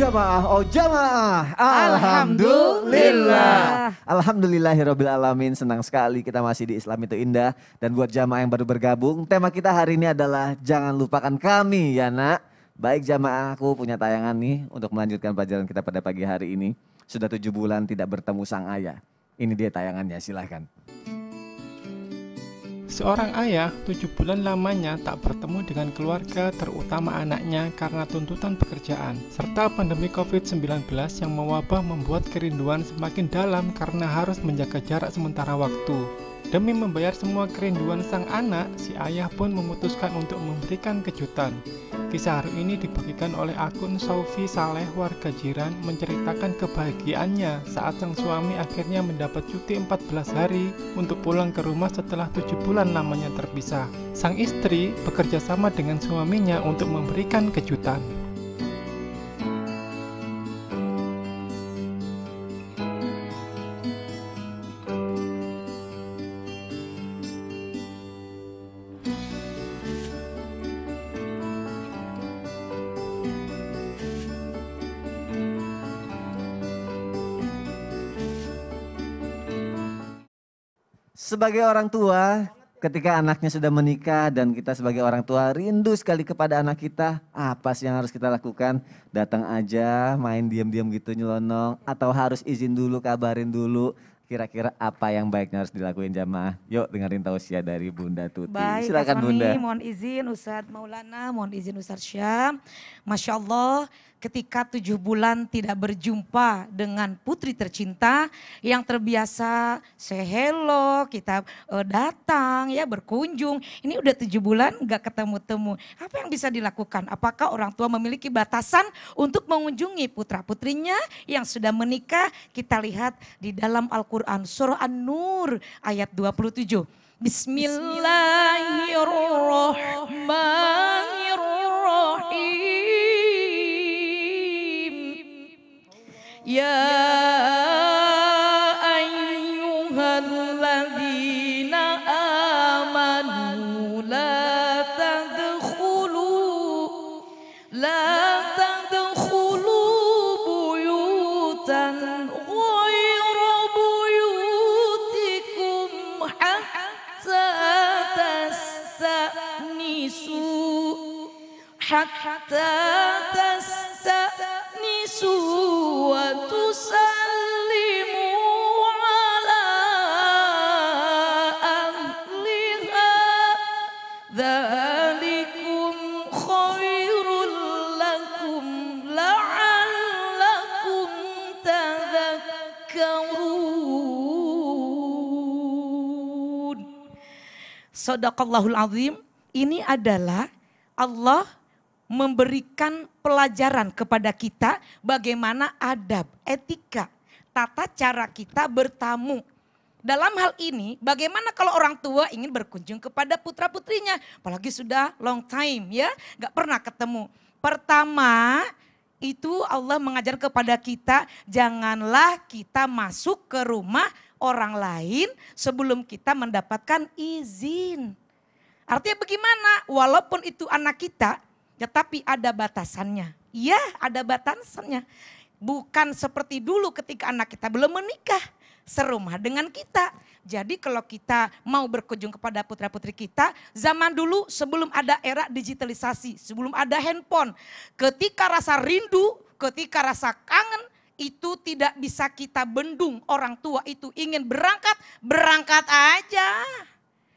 jamaah, oh jamaah. Alhamdulillah. Alhamdulillahirabbil alamin. Senang sekali kita masih di Islam itu indah. Dan buat jamaah yang baru bergabung, tema kita hari ini adalah jangan lupakan kami ya nak. Baik jamaah, aku punya tayangan nih untuk melanjutkan pelajaran kita pada pagi hari ini. Sudah 7 bulan tidak bertemu sang ayah. Ini dia tayangannya, silahkan. Seorang ayah 7 bulan lamanya tak bertemu dengan keluarga, terutama anaknya karena tuntutan pekerjaan. Serta pandemi COVID-19 yang mewabah membuat kerinduan semakin dalam karena harus menjaga jarak sementara waktu. Demi membayar semua kerinduan sang anak, si ayah pun memutuskan untuk memberikan kejutan. Kisah haru ini dibagikan oleh akun Saufi Saleh warga jiran menceritakan kebahagiaannya saat sang suami akhirnya mendapat cuti 14 hari untuk pulang ke rumah setelah 7 bulan lamanya terpisah. Sang istri bekerja sama dengan suaminya untuk memberikan kejutan. Sebagai orang tua, ketika anaknya sudah menikah dan kita sebagai orang tua rindu sekali kepada anak kita, apa sih yang harus kita lakukan? Datang aja, main diam-diam gitu nyelonong, atau harus izin dulu, kabarin dulu. Kira-kira apa yang baiknya harus dilakuin jamaah? Yuk dengerin tausiah dari Bunda Tuti. Baik, Silakan Bunda. mohon izin Ustadz Maulana, mohon izin Ustadz Syam. Masya Allah, ketika 7 bulan tidak berjumpa dengan putri tercinta yang terbiasa say hello, kita datang ya berkunjung. Ini udah 7 bulan gak ketemu-temu. Apa yang bisa dilakukan? Apakah orang tua memiliki batasan untuk mengunjungi putra-putrinya yang sudah menikah? Kita lihat di dalam Al-Quran surah An-Nur ayat 27. Bismillahirrahmanirrahim. Ya ayyuhalladzina amanu la tadkhulu buyutan ghayra buyutikum hatta tastanisu wa tusallimu ala ahliha dzalikum khairul lakum la'allakum tadhakkarun. Shadaqallahul azim. Ini adalah Allah memberikan pelajaran kepada kita bagaimana adab, etika, tata cara kita bertamu. Dalam hal ini bagaimana kalau orang tua ingin berkunjung kepada putra-putrinya, apalagi sudah long time ya, gak pernah ketemu. Pertama itu Allah mengajar kepada kita, janganlah kita masuk ke rumah orang lain sebelum kita mendapatkan izin. Artinya bagaimana? Walaupun itu anak kita, tetapi ada batasannya. Iya, ada batasannya. Bukan seperti dulu ketika anak kita belum menikah, serumah dengan kita. Jadi kalau kita mau berkunjung kepada putra-putri kita, zaman dulu sebelum ada era digitalisasi, sebelum ada handphone, ketika rasa rindu, ketika rasa kangen, itu tidak bisa kita bendung. Orang tua itu ingin berangkat, berangkat aja.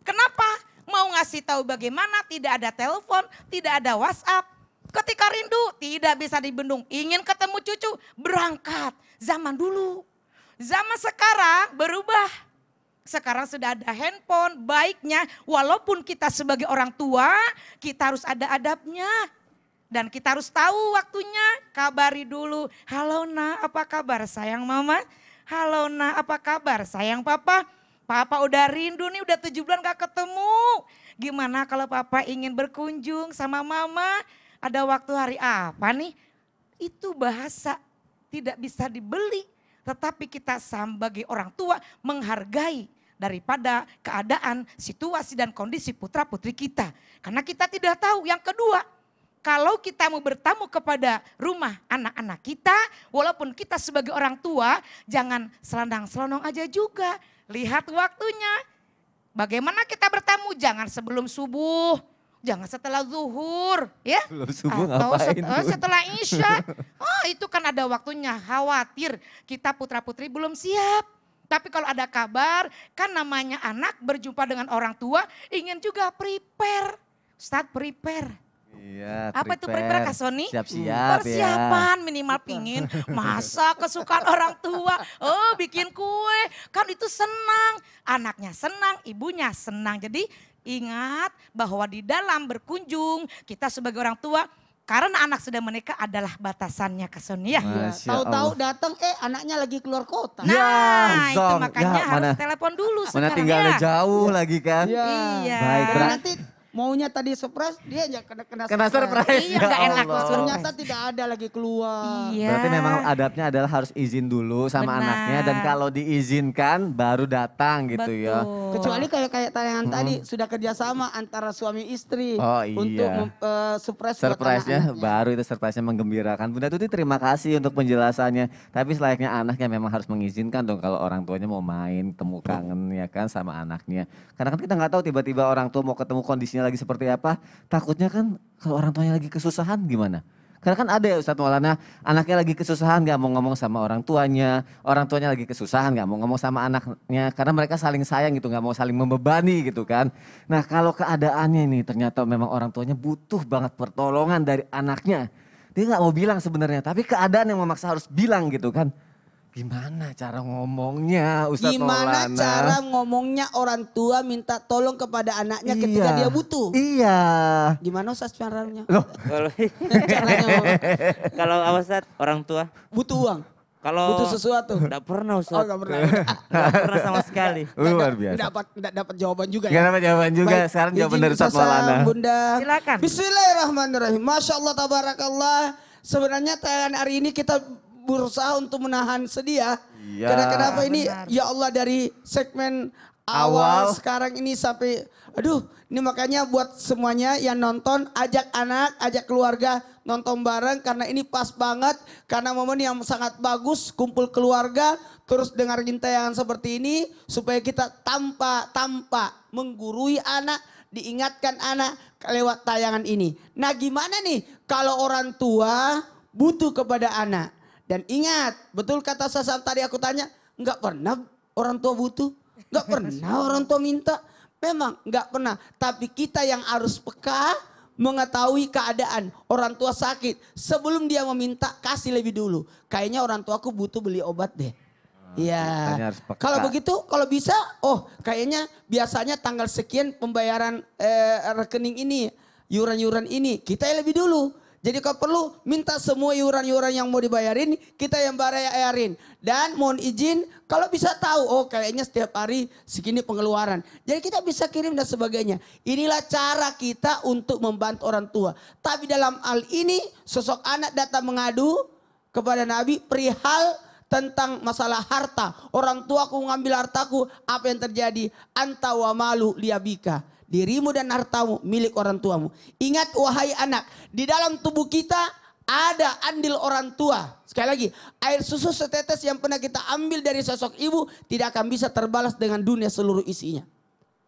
Kenapa? Mau ngasih tahu bagaimana, tidak ada telepon, tidak ada WhatsApp. Ketika rindu tidak bisa dibendung, ingin ketemu cucu, berangkat. Zaman dulu. Zaman sekarang berubah. Sekarang sudah ada handphone, baiknya walaupun kita sebagai orang tua, kita harus ada adabnya. Dan kita harus tahu waktunya, kabari dulu. Halo nak, apa kabar sayang mama? Halo nak, apa kabar sayang papa? Papa udah rindu nih, udah 7 bulan gak ketemu. Gimana kalau papa ingin berkunjung sama mama? Ada waktu hari apa nih? Itu bahasa tidak bisa dibeli. Tetapi kita sebagai orang tua menghargai daripada keadaan, situasi dan kondisi putra putri kita. Karena kita tidak tahu. Yang kedua, kalau kita mau bertamu kepada rumah anak-anak kita, walaupun kita sebagai orang tua, jangan selondang-selondong aja juga. Lihat waktunya. Bagaimana kita bertamu? Jangan sebelum subuh, jangan setelah zuhur, ya. Belum subuh Atau ngapain tuh? setelah isya. Oh, itu kan ada waktunya. Khawatir kita putra-putri belum siap. Tapi kalau ada kabar, kan namanya anak berjumpa dengan orang tua, ingin juga prepare. Ustadz prepare. Iya, Apa itu prepare Kak Soni? Siap-siap Persiapan minimal pingin masak kesukaan orang tua. Oh bikin kue, kan itu senang. Anaknya senang, ibunya senang. Jadi ingat bahwa di dalam berkunjung kita sebagai orang tua, karena anak sudah menikah adalah batasannya Kak Soni ya. Masya Tahu-tahu Allah. datang anaknya lagi keluar kota. Nah Ya, itu Zong. makanya Ya, harus mana- telepon dulu Mana sekarang tinggalnya ya. jauh lagi kan? Iya. Baik, Dan berat. nanti maunya tadi surprise, dia aja kena Kena surprise. Iya, ya nggak enak Allah. tuh. Ternyata tidak ada lagi keluar. Iya. Berarti memang adabnya adalah harus izin dulu sama Benar. anaknya dan kalau diizinkan baru datang gitu ya. Betul. Kecuali kayak tayangan tadi sudah kerjasama antara suami istri Oh, iya. untuk surprise buat Surprise-nya anak-anaknya. baru itu surprise-nya menggembirakan. Bunda Tuti terima kasih untuk penjelasannya. Tapi selayaknya anaknya memang harus mengizinkan dong kalau orang tuanya mau main, temu kangen ya kan sama anaknya. Karena kan kita nggak tahu tiba-tiba orang tua mau ketemu kondisinya lagi seperti apa. Takutnya kan kalau orang tuanya lagi kesusahan gimana? Karena kan ada ya Ustadz Maulana, anaknya lagi kesusahan gak mau ngomong sama orang tuanya lagi kesusahan gak mau ngomong sama anaknya. Karena mereka saling sayang gitu, gak mau saling membebani gitu kan. Nah kalau keadaannya ini ternyata memang orang tuanya butuh banget pertolongan dari anaknya. Dia gak mau bilang sebenarnya, tapi keadaan yang memaksa harus bilang gitu kan. Gimana cara ngomongnya Ustadz Gimana Maulana? cara ngomongnya orang tua minta tolong kepada anaknya ketika Iya. dia butuh? Iya. Gimana Ustaz caranya? Loh, Kalau Caranya ngomong. kalau apa Ustaz, orang tua? Butuh uang, Kalau butuh sesuatu. enggak pernah Oh Ustaz. gak pernah. Enggak pernah sama sekali. luar biasa. Nggak dapat jawaban juga Gak ya. dapat jawaban juga, Baik, sekarang jawaban izin dari Ustadz Ustazah, Maulana. Bunda. Silakan. Bismillahirrahmanirrahim. Masya Allah tabarakallah. Sebenarnya tayangan hari ini kita berusaha untuk menahan sedih ya. Iya. Karena kenapa ini Benar. ya Allah dari segmen Awal. awal sekarang ini sampai aduh ini makanya buat semuanya yang nonton ajak anak, ajak keluarga nonton bareng karena ini pas banget karena momen yang sangat bagus kumpul keluarga terus dengerin tayangan seperti ini supaya kita tanpa menggurui anak, diingatkan anak lewat tayangan ini. Nah gimana nih kalau orang tua butuh kepada anak? Dan ingat, betul kata Sasam tadi aku tanya, nggak pernah orang tua butuh, nggak pernah orang tua minta. Memang nggak pernah, tapi kita yang harus peka mengetahui keadaan orang tua sakit. Sebelum dia meminta, kasih lebih dulu. Kayaknya orang tuaku butuh beli obat deh. kitanya Iya. harus peka. Kalau begitu, kalau bisa, oh kayaknya biasanya tanggal sekian pembayaran rekening ini, yuran-yuran ini, kita yang lebih dulu. Jadi kalau perlu minta semua yuran-yuran yang mau dibayarin, kita yang bayarin. Dan mohon izin, kalau bisa tahu, oh kayaknya setiap hari segini pengeluaran. Jadi kita bisa kirim dan sebagainya. Inilah cara kita untuk membantu orang tua. Tapi dalam hal ini, sosok anak datang mengadu kepada Nabi perihal tentang masalah harta. Orang tuaku ngambil hartaku, apa yang terjadi? Anta wa malu liabika. Dirimu dan hartamu milik orang tuamu. Ingat wahai anak, di dalam tubuh kita ada andil orang tua. Sekali lagi, air susu setetes yang pernah kita ambil dari sosok ibu tidak akan bisa terbalas dengan dunia seluruh isinya.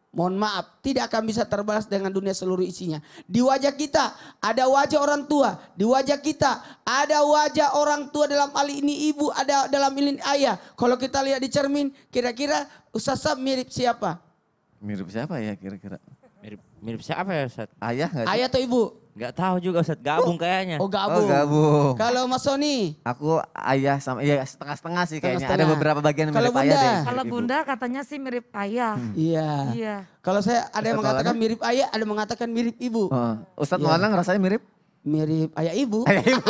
Mohon maaf, tidak akan bisa terbalas dengan dunia seluruh isinya. Di wajah kita ada wajah orang tua. Di wajah kita ada wajah orang tua dalam hal ini ibu, ada dalam ini ayah. Kalau kita lihat di cermin, kira-kira Ustaz Sab mirip siapa? Mirip siapa ya kira-kira? Mirip siapa ya Ustaz? Ayah nggak sih? Ayah atau ibu? Enggak tahu juga Ustaz, gabung kayaknya. Oh Oh gabung. gabung. Kalau Mas Soni? Aku ayah sama, iya setengah-setengah sih kayaknya. Ada Setengah-setengah. beberapa bagian yang Kalau mirip ayah Bunda? deh. mirip Kalau ibu. Bunda katanya sih mirip ayah. Iya. Iya. Kalau saya ada yang Ustaz mengatakan Maulana? mirip ayah, ada yang mengatakan mirip ibu. Oh, Ustadz Iya. Maulana ngerasanya mirip? Mirip ayah ibu. Ayah ibu.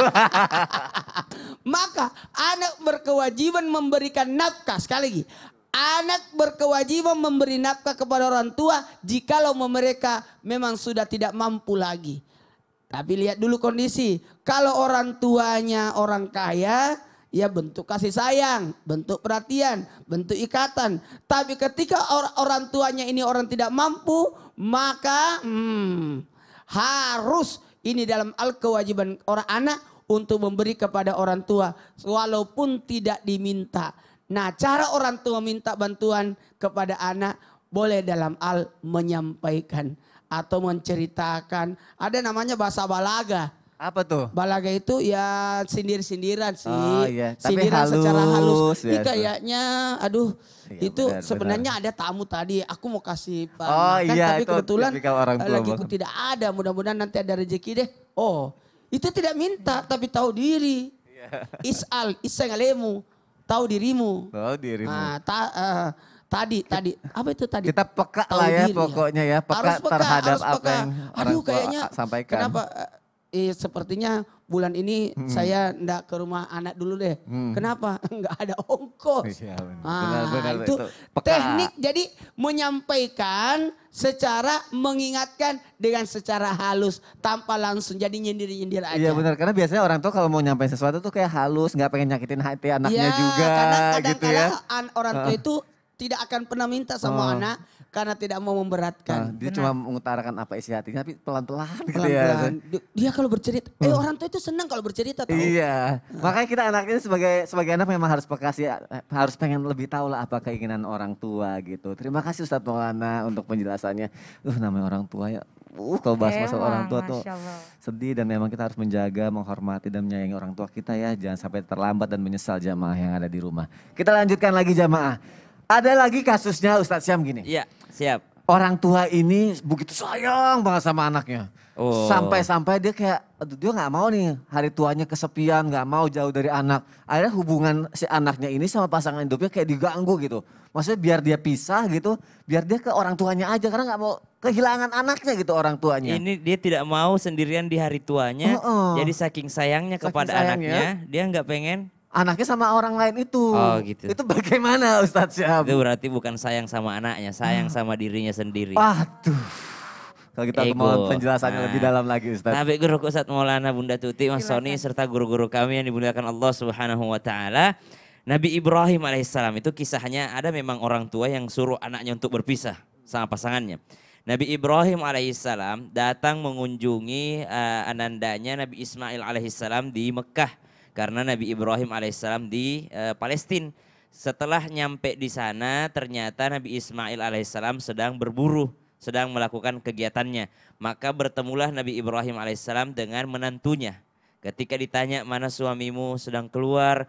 Maka anak berkewajiban memberikan nafkah. Sekali lagi. Anak berkewajiban memberi nafkah kepada orang tua jikalau mereka memang sudah tidak mampu lagi. Tapi lihat dulu kondisi. Kalau orang tuanya orang kaya, ya bentuk kasih sayang, bentuk perhatian, bentuk ikatan. Tapi ketika orang tuanya ini orang tidak mampu, maka harus Ini dalam kewajiban orang anak untuk memberi kepada orang tua walaupun tidak diminta. Nah, cara orang tua minta bantuan kepada anak boleh dalam hal menyampaikan atau menceritakan. Ada namanya bahasa balaga. Apa tuh? Balaga itu ya sindir-sindiran sih. Oh, iya. Tapi Sindiran secara halus. halus, Ini ya, kayaknya aduh Iya, itu benar, sebenarnya ada tamu tadi. Aku mau kasih Pak Oh, makan iya, tapi itu kebetulan tipikal orang tua lakiku banget. tidak ada. Mudah-mudahan nanti ada rezeki deh. Oh, itu tidak minta tapi tahu diri. Iya. Iseng alemu, tahu dirimu. Oh, dirimu. Nah, tadi apa itu tadi? Kita peka Tahu lah ya diri, pokoknya ya. Peka Harus terhadap harus apa yang orang Aduh tua kayaknya sampaikan. kenapa sepertinya bulan ini saya ndak ke rumah anak dulu deh. Kenapa? Nggak ada ongkos. Iya, benar. Ah, Benar, itu peka. teknik jadi menyampaikan secara mengingatkan dengan secara halus tanpa langsung jadi nyindir-nyindir aja. Iya benar, karena biasanya orang tua kalau mau nyampein sesuatu tuh kayak halus, nggak pengen nyakitin hati anaknya juga kadang gitu ya. orang tua itu tidak akan pernah minta sama anak karena tidak mau Nah, memberatkan. dia cuma mengutarakan apa isi hatinya tapi pelan-pelan gitu ya. Pelan-pelan. Dia kalau bercerita, orang tua itu senang kalau bercerita tahu. Iya, makanya kita anaknya sebagai anak memang harus peka sih, harus pengen lebih tahu lah apa keinginan orang tua gitu. Terima kasih Ustadz Maulana untuk penjelasannya. Namanya orang tua ya, kalau bahas masalah orang tua tuh Masya Allah. sedih dan memang kita harus menjaga, menghormati dan menyayangi orang tua kita ya. Jangan sampai terlambat dan menyesal jamaah yang ada di rumah. Kita lanjutkan lagi jamaah. Ada lagi kasusnya Ustadz Syam gini. Iya, siap. Orang tua ini begitu sayang banget sama anaknya. Oh. Sampai-sampai dia kayak, aduh dia gak mau nih hari tuanya kesepian, gak mau jauh dari anak. Akhirnya hubungan si anaknya ini sama pasangan hidupnya kayak diganggu gitu. Maksudnya biar dia pisah gitu, biar dia ke orang tuanya aja. Karena gak mau kehilangan anaknya gitu orang tuanya. Ini dia tidak mau sendirian di hari tuanya. Jadi saking sayangnya Saking kepada sayangnya. anaknya, dia nggak pengen. Anaknya sama orang lain itu. Oh, gitu. Itu bagaimana Ustadz Syam? Itu berarti bukan sayang sama anaknya, sayang sama dirinya sendiri. Waduh. Kalau kita Ego. mau penjelasannya Nah. lebih dalam lagi Ustadz. Nabi Guru Ustadz Maulana Bunda Tuti, Mas Soni serta guru-guru kami yang dimuliakan Allah Subhanahu wa taala. Nabi Ibrahim alaihissalam itu kisahnya ada memang orang tua yang suruh anaknya untuk berpisah sama pasangannya. Nabi Ibrahim alaihissalam datang mengunjungi anandanya Nabi Ismail alaihissalam di Mekah. Karena Nabi Ibrahim alaihissalam di Palestina. Setelah nyampe di sana ternyata Nabi Ismail alaihissalam sedang berburu, sedang melakukan kegiatannya. Maka bertemulah Nabi Ibrahim alaihissalam dengan menantunya. Ketika ditanya mana suamimu sedang keluar,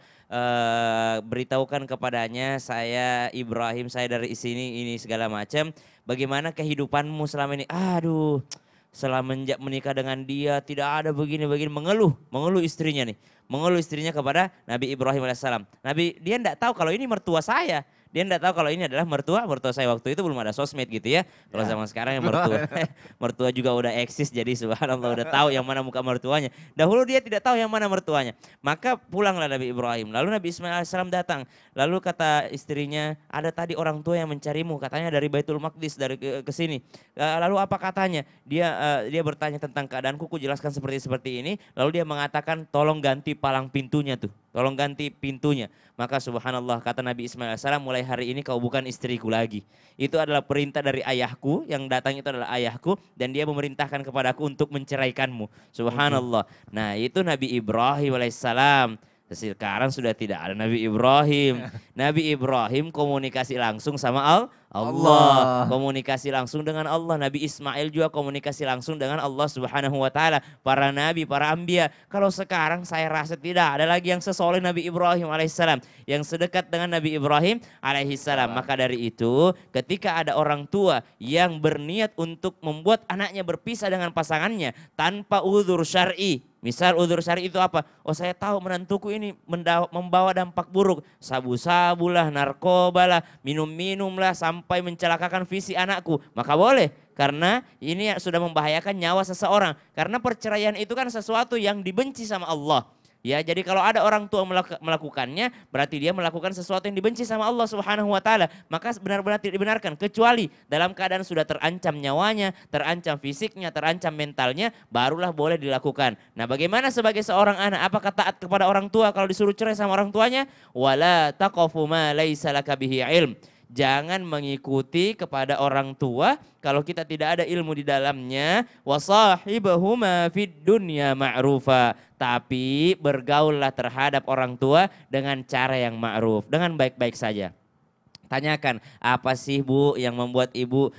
beritahukan kepadanya saya Ibrahim, saya dari sini ini segala macam. Bagaimana kehidupanmu selama ini? Aduh, semenjak menikah dengan dia tidak ada begini-begini, mengeluh istrinya nih. Mengeluh istrinya kepada Nabi Ibrahim alaihissalam. Dia enggak tahu kalau ini mertua saya. Dia enggak tahu kalau ini adalah mertua saya. Waktu itu belum ada sosmed gitu ya. Kalau zaman sekarang yang mertua juga udah eksis, jadi subhanallah udah tahu yang mana muka mertuanya. Dahulu dia tidak tahu yang mana mertuanya. Maka pulanglah Nabi Ibrahim. Lalu Nabi Ismail alaihissalam datang. Lalu kata istrinya, ada tadi orang tua yang mencarimu, katanya dari Baitul Maqdis dari ke sini. Lalu apa katanya? Dia bertanya tentang keadaanku, ku jelaskan seperti ini. Lalu dia mengatakan tolong ganti palang pintunya tuh. Tolong ganti pintunya. Maka subhanallah kata Nabi Ismail alaihissalam, mulai hari ini kau bukan istriku lagi. Itu adalah perintah dari ayahku, yang datang itu adalah ayahku. Dan dia memerintahkan kepadaku untuk menceraikanmu. Subhanallah. Nah itu Nabi Ibrahim alaihissalam. Sekarang sudah tidak ada Nabi Ibrahim. Nabi Ibrahim komunikasi langsung sama Allah. Komunikasi langsung dengan Allah. Nabi Ismail juga komunikasi langsung dengan Allah Subhanahu wa taala. Para nabi, para anbiya. Kalau sekarang saya rasa tidak ada lagi yang sesoleh Nabi Ibrahim alaihissalam, yang sedekat dengan Nabi Ibrahim alaihissalam. Maka dari itu, ketika ada orang tua yang berniat untuk membuat anaknya berpisah dengan pasangannya tanpa uzur syar'i. Misal uzur syar'i itu apa? Oh saya tahu menantuku ini membawa dampak buruk. Sabu-sabulah, narkobalah, minum-minumlah sampai mencelakakan visi anakku. Maka boleh. Karena ini sudah membahayakan nyawa seseorang. Karena perceraian itu kan sesuatu yang dibenci sama Allah. Ya, jadi kalau ada orang tua melakukannya, berarti dia melakukan sesuatu yang dibenci sama Allah Subhanahu wa taala. Maka benar-benar tidak dibenarkan, kecuali dalam keadaan sudah terancam nyawanya, terancam fisiknya, terancam mentalnya, barulah boleh dilakukan. Nah, bagaimana sebagai seorang anak? Apakah taat kepada orang tua kalau disuruh cerai sama orang tuanya? Wala taqafu ma laisa laka bihi ilm. Jangan mengikuti kepada orang tua kalau kita tidak ada ilmu di dalamnya. Wasahibahuma fid dunya ma'rufa. Tapi bergaullah terhadap orang tua dengan cara yang ma'ruf, dengan baik-baik saja. Tanyakan, apa sih Bu yang membuat Ibu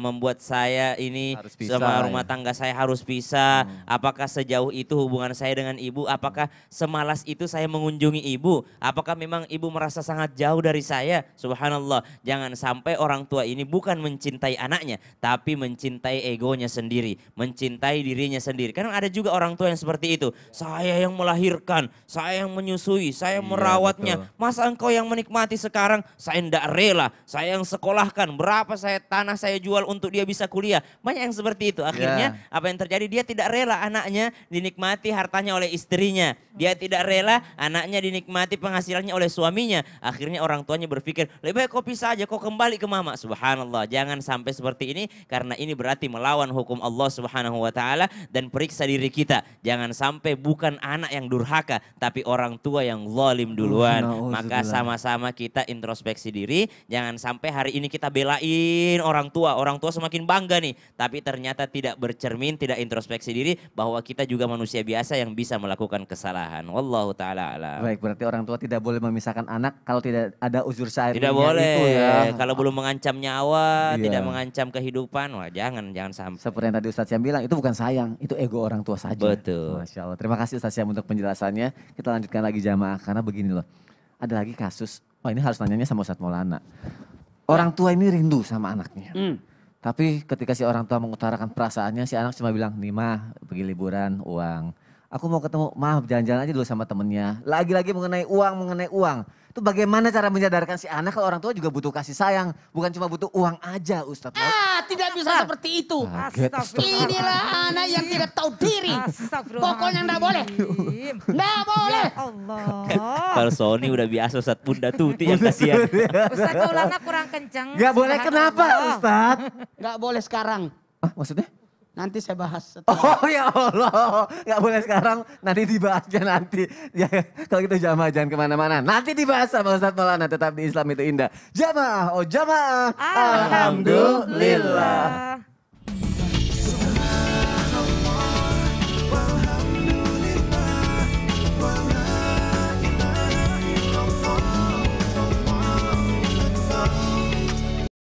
membuat saya ini Harus pisah, sama ya. rumah tangga saya harus pisah? Apakah sejauh itu hubungan saya dengan Ibu? Apakah semalas itu saya mengunjungi Ibu? Apakah memang Ibu merasa sangat jauh dari saya? Subhanallah, jangan sampai orang tua ini bukan mencintai anaknya, tapi mencintai egonya sendiri, mencintai dirinya sendiri. Karena ada juga orang tua yang seperti itu. Saya yang melahirkan, saya yang menyusui, saya Iya, merawatnya. betul. Masa engkau yang menikmati sekarang? Saya tidak rela, saya yang sekolahkan, berapa tanah saya jual untuk dia bisa kuliah. Banyak yang seperti itu. Akhirnya apa yang terjadi? Dia tidak rela anaknya dinikmati hartanya oleh istrinya. Dia tidak rela anaknya dinikmati penghasilannya oleh suaminya. Akhirnya orang tuanya berpikir, lebih baik kau pisah aja, kau kembali ke mama. Subhanallah, jangan sampai seperti ini karena ini berarti melawan hukum Allah Subhanahu wa taala dan periksa diri kita. Jangan sampai bukan anak yang durhaka, tapi orang tua yang zalim duluan. Maka sama-sama kita introspeksi diri, jangan sampai hari ini kita belain orang tua semakin bangga nih, tapi ternyata tidak bercermin, tidak introspeksi diri bahwa kita juga manusia biasa yang bisa melakukan kesalahan. Wallahu taala alam. Baik, berarti orang tua tidak boleh memisahkan anak kalau tidak ada uzur syar'i. Tidak boleh, itu ya. kalau belum mengancam nyawa, Iya. tidak mengancam kehidupan, wah jangan sampai. Seperti yang tadi Ustadz Syam bilang, itu bukan sayang, itu ego orang tua saja. Betul. Masya Allah. Terima kasih Ustadz Syam untuk penjelasannya. Kita lanjutkan lagi jamaah, karena begini loh. Ada lagi kasus, ini harus nanyanya sama Ustadz Maulana. Orang tua ini rindu sama anaknya. Tapi ketika si orang tua mengutarakan perasaannya, si anak cuma bilang, nih mah pergi liburan, uang. Aku mau ketemu, maaf jalan-jalan aja dulu sama temennya. Lagi-lagi mengenai uang. Itu bagaimana cara menyadarkan si anak kalau orang tua juga butuh kasih sayang. Bukan cuma butuh uang aja Ustadz. Tidak bisa seperti itu. Kaget, Astagfirullah. Inilah anak yang tidak tahu diri. Astagfirullahaladzim. Pokoknya enggak boleh. Enggak boleh. Ya Allah. Kalau Sony udah biasa Ustaz Bunda Tuti yang kasihan. Ustaz Maulana kurang kencang. Gak boleh kenapa Subhanallah. Ustadz? Enggak boleh sekarang. Maksudnya? Nanti saya bahas. Oh ya Allah, nggak boleh sekarang, nanti dibahas aja nanti. Ya, kalau gitu jamaah jangan kemana-mana. Nanti dibahas sama Ustadz Maulana, tetap di Islam itu indah. Jamaah, oh jamaah. Alhamdulillah.